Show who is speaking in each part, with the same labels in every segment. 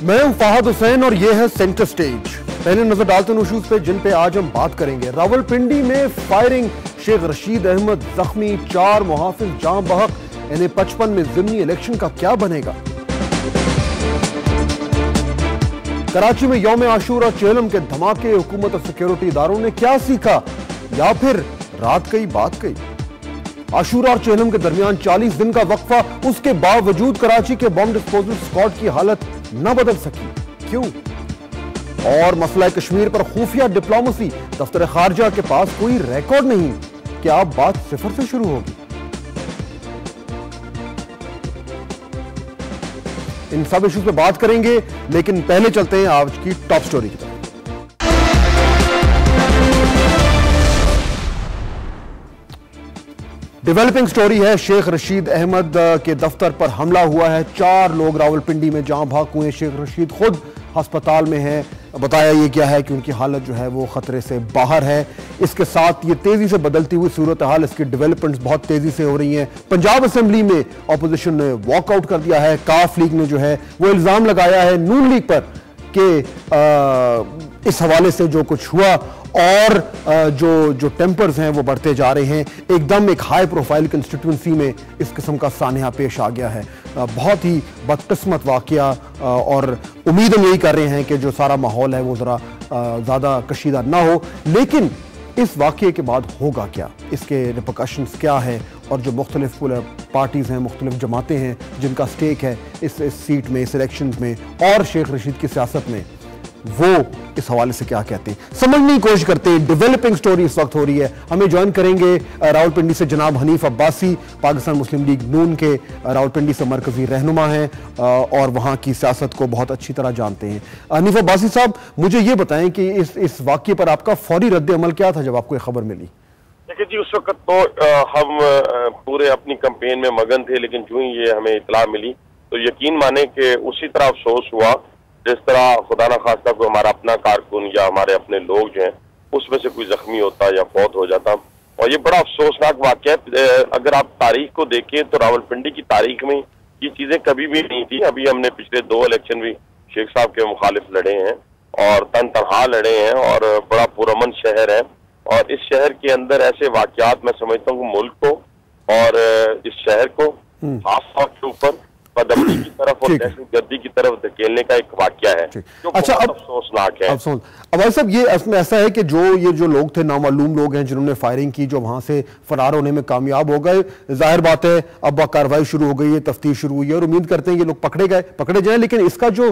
Speaker 1: मैं हूं फहद हुसैन और ये है सेंटर स्टेज। पहले नजर डालते हैं इशूज पे जिन पे आज हम बात करेंगे। रावलपिंडी में फायरिंग, शेख रशीद अहमद जख्मी, 4 मुहाफिज जां बहक। NA-55 में जिमनी इलेक्शन का क्या बनेगा? कराची में यौम आशूरा चेलम के धमाके, हुकूमत और सिक्योरिटी इदारों ने क्या सीखा या फिर रात गई बात गई? आशूरा और चेलम के दरमियान 40 दिन का वक्फा, उसके बावजूद कराची के बम डिस्पोजल स्क्वाड की हालत न बदल सकी, क्यों? और मसला कश्मीर पर खुफिया डिप्लोमेसी, दफ्तर खारजा के पास कोई रिकॉर्ड नहीं, क्या बात सिफर से शुरू होगी? इन सब इश्यूज पे बात करेंगे, लेकिन पहले चलते हैं आज की टॉप स्टोरी की तरफ। डेवलपिंग स्टोरी है, शेख रशीद अहमद के दफ्तर पर हमला हुआ है। 4 लोग रावलपिंडी में जान भाग हुए। शेख रशीद खुद अस्पताल में है। बताया ये क्या है कि उनकी हालत जो है वो खतरे से बाहर है। इसके साथ ये तेजी से बदलती हुई सूरत हाल, इसकी डेवलपमेंट्स बहुत तेजी से हो रही हैं। पंजाब असेंबली में ऑपोजिशन ने वॉकआउट कर दिया है। काफ लीग ने जो है वो इल्जाम लगाया है नून लीग पर कि इस हवाले से जो कुछ हुआ और जो टेम्पर्स हैं वो बढ़ते जा रहे हैं। एकदम एक हाई प्रोफाइल कंस्टिट्यूंसी में इस किस्म का सान्या पेश आ गया है। बहुत ही बदकिस्मत वाकया, और उम्मीद हम यही कर रहे हैं कि जो सारा माहौल है वो ज़रा ज़्यादा कशीदा ना हो। लेकिन इस वाकये के बाद होगा क्या, इसके रिपरकशंस क्या है, और जो मुख्तलिफ पार्टीज़ हैं, मुख्तलिफ जमातें हैं जिनका स्टेक है इस सीट में, इस इलेक्शन में और शेख रशीद की सियासत में, वो इस हवाले से क्या कहते हैं, समझने की कोशिश करते हैं। डेवलपिंग स्टोरी इस वक्त हो रही है। हमें ज्वाइन करेंगे रावलपिंडी से जनाब हनीफ अब्बासी, पाकिस्तान मुस्लिम लीग नून के रावलपिंडी से मरकजी रहनुमा हैं और वहाँ की सियासत को बहुत अच्छी तरह जानते हैं। हनीफ अब्बासी साहब, मुझे ये बताएं कि इस वाक़ये पर आपका फौरी रद्द अमल क्या था जब आपको ये खबर मिली?
Speaker 2: देखिए जी, उस वक्त तो हम पूरे अपनी कैंपेन में मगन थे, लेकिन जो ही ये हमें इतला मिली तो यकीन माने कि उसी तरह अफसोस हुआ जिस तरह खुदा ना खास्ता कोई हमारा अपना कारकुन या हमारे अपने लोग जो हैं उसमें से कोई जख्मी होता या फौत हो जाता। और ये बड़ा अफसोसनाक वाक़या है। अगर आप तारीख को देखें तो रावलपिंडी की तारीख में ये चीजें कभी भी नहीं थी। अभी हमने पिछले 2 इलेक्शन भी शेख साहब के मुखालिफ लड़े हैं और तनहा लड़े हैं, और बड़ा पुरअमन शहर है। और इस शहर के अंदर ऐसे वाक़यात मैं समझता हूँ मुल्क को और इस शहर को खास तौर के ऊपर बदमनी की तरफ और दहशतगर्दी की तरफ धकेलने का एक वाकया है जो अच्छा अफसोसनाक है।
Speaker 1: अब भाई साहब, ये ऐसा है कि ये जो लोग थे, नामालूम लोग हैं जिन्होंने फायरिंग की, जो वहां से फरार होने में कामयाब हो गए। जाहिर बात है अब कार्रवाई शुरू हो गई है, तफ्तीश शुरू हुई है और उम्मीद करते हैं ये लोग पकड़े जाए। लेकिन इसका जो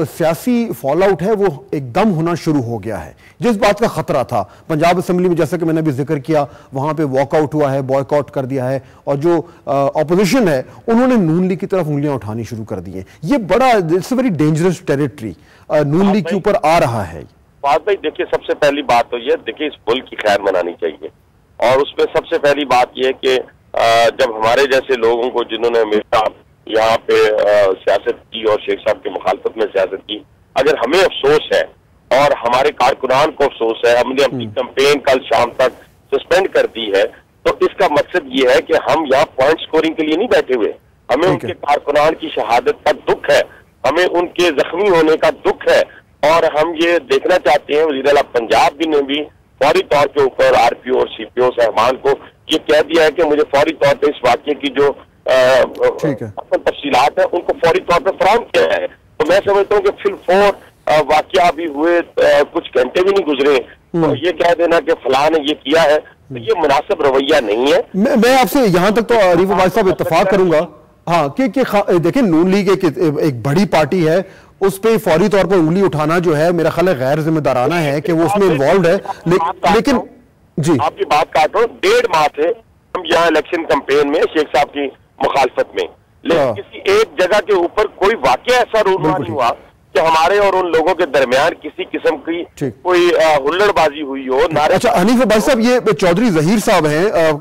Speaker 1: सियासी फॉल आउट है वो एकदम होना शुरू हो गया है। जिस बात का खतरा था पंजाब असेंबली में, जैसा कि मैंने अभी जिक्र किया, वहां पर वॉकआउट हुआ है, बॉयकॉट कर दिया है, और जो ऑपोजिशन है उन्होंने नून लीग की तरफ उंगलियां उठानी शुरू कर दी हैं। ये बड़ा, it's a very dangerous territory Noon league के ऊपर आ रहा है।
Speaker 2: बात भाई देखिए, सबसे पहली बात तो ये देखिए, इस मुल्क की खैर मनानी चाहिए, और उसमें सबसे पहली बात यह है कि जब हमारे जैसे लोगों को, जिन्होंने हमेशा यहाँ पे सियासत की और शेख साहब की मुखालफत में सियासत की, अगर हमें अफसोस है और हमारे कारकुनान को अफसोस है, हमने अपनी कैंपेन कल शाम तक सस्पेंड कर दी है, तो इसका मकसद ये है कि हम यहाँ पॉइंट स्कोरिंग के लिए नहीं बैठे हुए। हमें उनके कारकुनान की शहादत का दुख है, हमें उनके जख्मी होने का दुख है, और हम ये देखना चाहते हैं वज़ीर आला पंजाब ने भी फौरी तौर के ऊपर RPO और CPO साहबान को ये कह दिया है कि मुझे फौरी तौर पर इस वाक़ये की जो तफसीलात है उनको फौरी तौर पर फराहम किया है। तो मैं समझता हूँ कि फिलफौर वाक़या अभी हुए कुछ घंटे भी नहीं गुजरे तो ये कह देना कि फलां ने ये किया है, तो ये मुनासिब रवैया नहीं है।
Speaker 1: मैं आपसे यहाँ तक तो आरिफ भाई साहब इत्तफाक करूंगा, हाँ, कि देखिए नून लीग एक बड़ी पार्टी है, उस पे फौरी तौर पर उंगली उठाना जो है मेरा ख्याल है गैर जिम्मेदाराना है कि वो उसमें इन्वॉल्व है। लेकिन जी,
Speaker 2: आपकी बात काट रहा हूँ, 1.5 माह थे हम यहाँ इलेक्शन कैंपेन में शेख साहब की मुखालफत में, लेकिन किसी एक जगह के ऊपर कोई वाकया ऐसा रूनुमा नहीं हुआ कि हमारे और उन लोगों के दरमियान किसी किस्म की कोई हुल्लड़बाजी हुई हो।
Speaker 1: अच्छा हनीफ भाई साहब, ये चौधरी जहीर साहब हैं